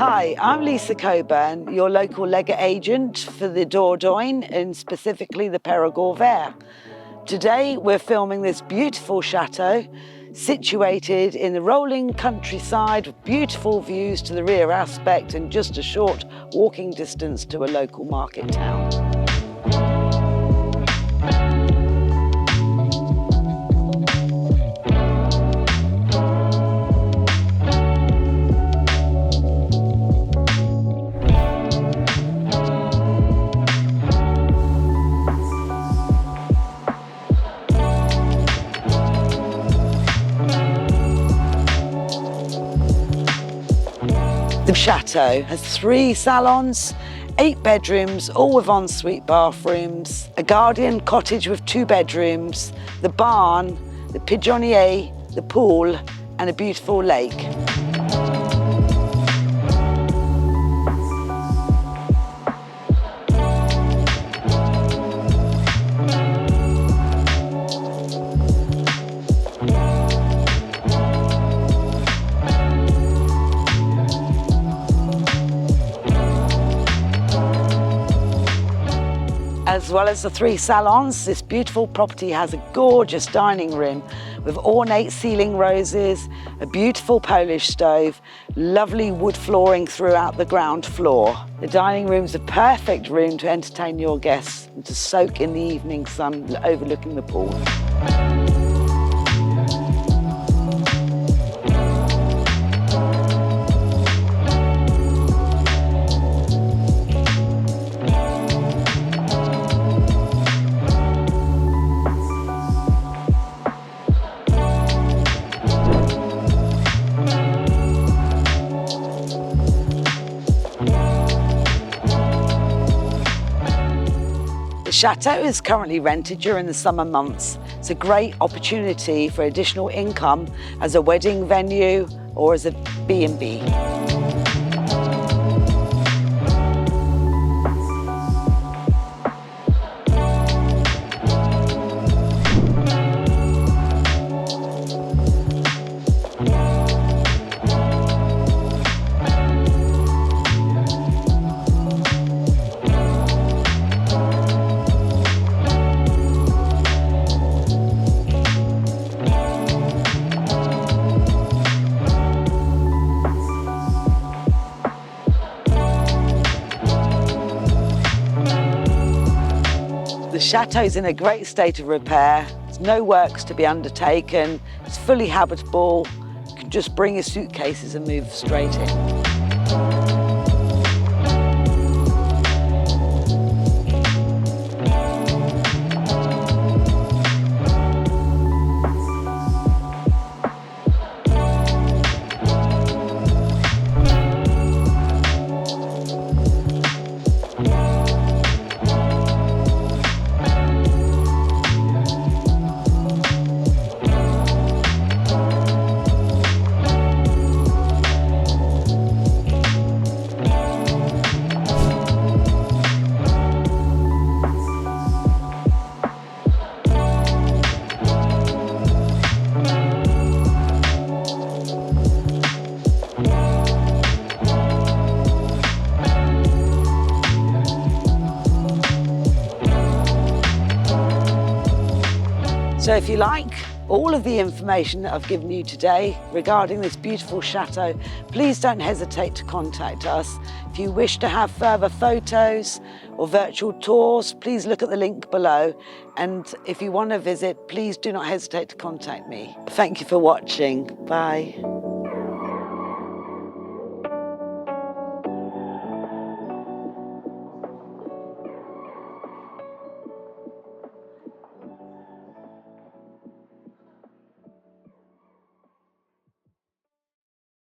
Hi, I'm Lisa Coburn, your local Lega agent for the Dordogne and specifically the Perigord Vert. Today we're filming this beautiful chateau situated in the rolling countryside with beautiful views to the rear aspect and just a short walking distance to a local market town. The chateau has 3 salons, 8 bedrooms, all with ensuite bathrooms, a guardian cottage with 2 bedrooms, the barn, the pigeonnier, the pool, and a beautiful lake. As well as the 3 salons, this beautiful property has a gorgeous dining room with ornate ceiling roses, a beautiful Polish stove, lovely wood flooring throughout the ground floor. The dining room is a perfect room to entertain your guests and to soak in the evening sun overlooking the pool. The chateau is currently rented during the summer months. It's a great opportunity for additional income as a wedding venue or as a B&B. The chateau is in a great state of repair. There's no works to be undertaken. It's fully habitable. You can just bring your suitcases and move straight in. So if you like all of the information that I've given you today regarding this beautiful chateau, please don't hesitate to contact us. If you wish to have further photos or virtual tours, please look at the link below. And if you want to visit, please do not hesitate to contact me. Thank you for watching. Bye.